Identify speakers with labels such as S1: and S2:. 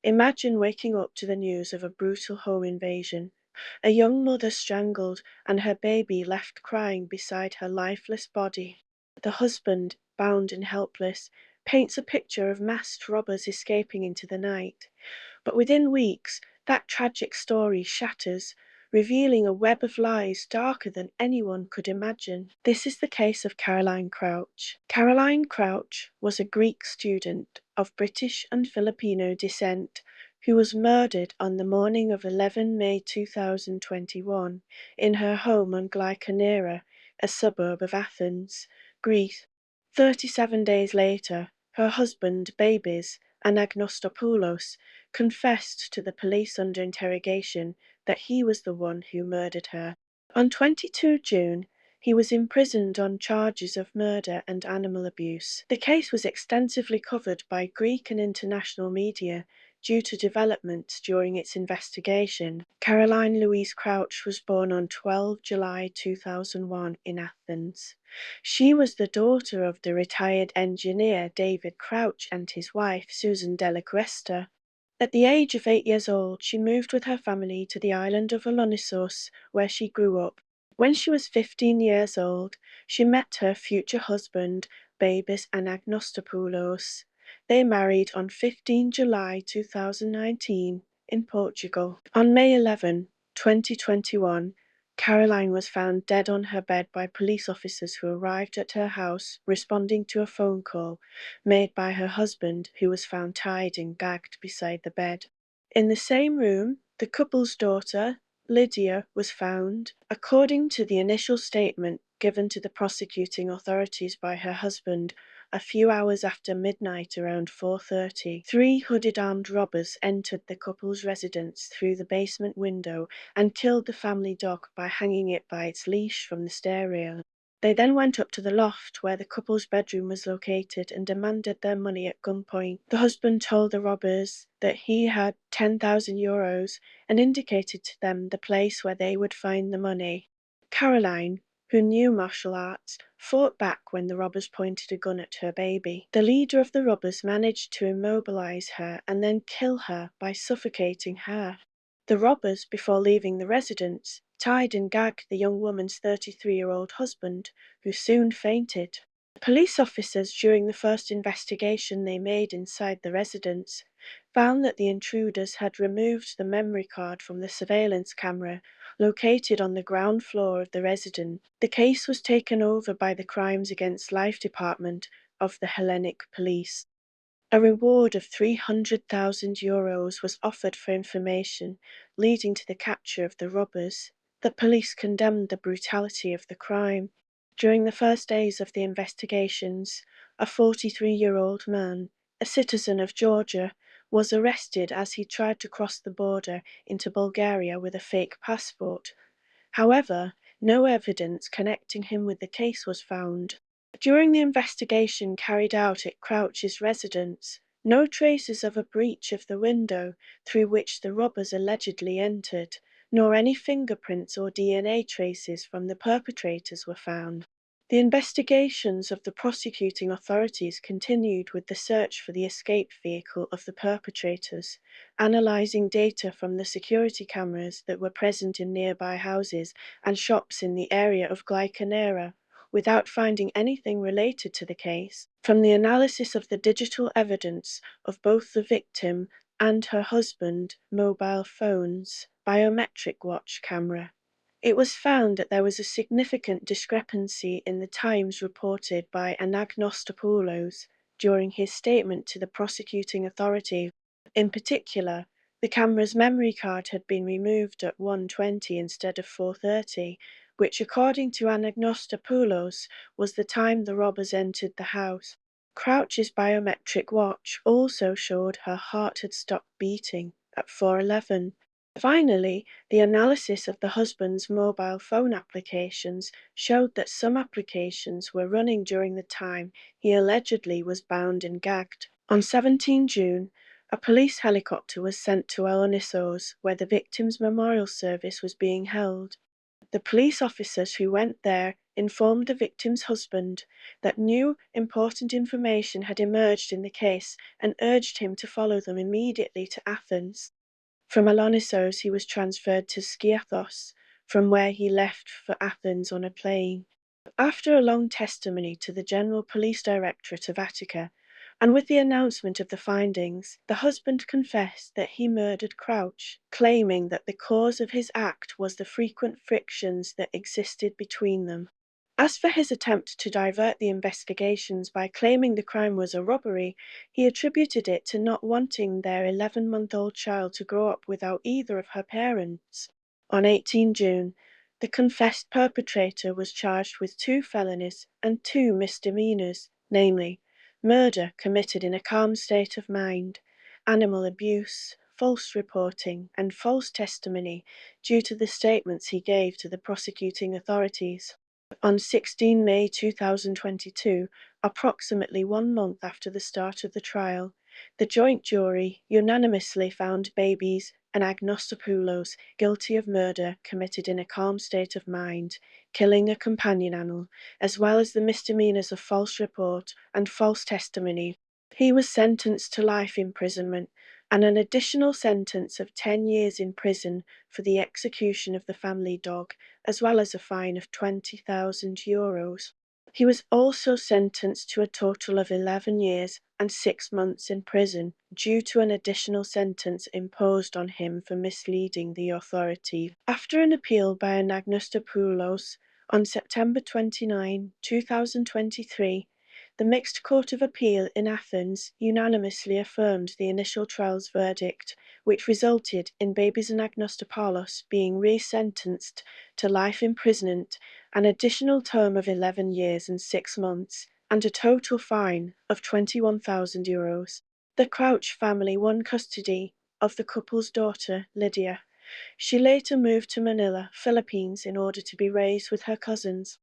S1: Imagine waking up to the news of a brutal home invasion. A young mother strangled and her baby left crying beside her lifeless body. The husband, bound and helpless, paints a picture of masked robbers escaping into the night. But within weeks, that tragic story shatters, revealing a web of lies darker than anyone could imagine. This is the case of Caroline Crouch. Caroline Crouch was a Greek student of British and Filipino descent who was murdered on the morning of 11 May 2021 in her home on Glyconera, a suburb of Athens, Greece. 37 days later, her husband, Babis, Anagnostopoulos, confessed to the police under interrogation that he was the one who murdered her. On 22 June, he was imprisoned on charges of murder and animal abuse. The case was extensively covered by Greek and international media due to developments during its investigation. Caroline Louise Crouch was born on 12 July 2001 in Athens. She was the daughter of the retired engineer David Crouch and his wife Susan Della Cresta. At the age of 8 years old, she moved with her family to the island of Olonissos, where she grew up. When she was 15 years old, she met her future husband, Babis Anagnostopoulos. They married on 15 July 2019 in Portugal. On May 11, 2021, Caroline was found dead on her bed by police officers who arrived at her house responding to a phone call made by her husband, who was found tied and gagged beside the bed. In the same room, the couple's daughter, Lydia, was found. According to the initial statement given to the prosecuting authorities by her husband, a few hours after midnight around 4:30, 3 hooded armed robbers entered the couple's residence through the basement window and killed the family dog by hanging it by its leash from the stair rail. They then went up to the loft where the couple's bedroom was located and demanded their money at gunpoint. The husband told the robbers that he had €10,000 and indicated to them the place where they would find the money. Caroline, who knew martial arts, fought back when the robbers pointed a gun at her baby. The leader of the robbers managed to immobilize her and then kill her by suffocating her. The robbers, before leaving the residence, tied and gagged the young woman's 33-year-old husband, who soon fainted. Police officers, during the first investigation they made inside the residence, found that the intruders had removed the memory card from the surveillance camera located on the ground floor of the residence. The case was taken over by the Crimes Against Life Department of the Hellenic Police. A reward of €300,000 was offered for information, leading to the capture of the robbers. The police condemned the brutality of the crime. During the first days of the investigations, a 43-year-old man, a citizen of Georgia, was arrested as he tried to cross the border into Bulgaria with a fake passport. However, no evidence connecting him with the case was found. During the investigation carried out at Crouch's residence, no traces of a breach of the window through which the robbers allegedly entered, nor any fingerprints or DNA traces from the perpetrators were found. The investigations of the prosecuting authorities continued with the search for the escape vehicle of the perpetrators, analysing data from the security cameras that were present in nearby houses and shops in the area of Glyconera, without finding anything related to the case. From the analysis of the digital evidence of both the victim and her husband, mobile phones, biometric watch camera, it was found that there was a significant discrepancy in the times reported by Anagnostopoulos during his statement to the prosecuting authority. In particular, the camera's memory card had been removed at 1:20 instead of 4:30, which according to Anagnostopoulos was the time the robbers entered the house. Crouch's biometric watch also showed her heart had stopped beating at 4:11. Finally, the analysis of the husband's mobile phone applications showed that some applications were running during the time he allegedly was bound and gagged. On 17 June, a police helicopter was sent to Olonissos, where the victim's memorial service was being held. The police officers who went there informed the victim's husband that new important information had emerged in the case and urged him to follow them immediately to Athens. From Alonissos he was transferred to Skiathos, from where he left for Athens on a plane. After a long testimony to the General Police Directorate of Attica, and with the announcement of the findings, the husband confessed that he murdered Crouch, claiming that the cause of his act was the frequent frictions that existed between them. As for his attempt to divert the investigations by claiming the crime was a robbery, he attributed it to not wanting their 11-month-old child to grow up without either of her parents. On 18 June, the confessed perpetrator was charged with 2 felonies and 2 misdemeanors, namely, murder committed in a calm state of mind, animal abuse, false reporting, and false testimony due to the statements he gave to the prosecuting authorities. On 16 May 2022, approximately 1 month after the start of the trial, the joint jury unanimously found Babies and Agnostopoulos guilty of murder committed in a calm state of mind, killing a companion animal, as well as the misdemeanors of false report and false testimony. He was sentenced to life imprisonment and an additional sentence of 10 years in prison for the execution of the family dog, as well as a fine of €20,000. He was also sentenced to a total of 11 years and 6 months in prison due to an additional sentence imposed on him for misleading the authority. After an appeal by Anagnostopoulos on September 29, 2023, the Mixed Court of Appeal in Athens unanimously affirmed the initial trial's verdict, which resulted in Babies and Agnostopoulos being re-sentenced to life imprisonment, an additional term of 11 years and 6 months, and a total fine of €21,000. The Crouch family won custody of the couple's daughter, Lydia. She later moved to Manila, Philippines, in order to be raised with her cousins.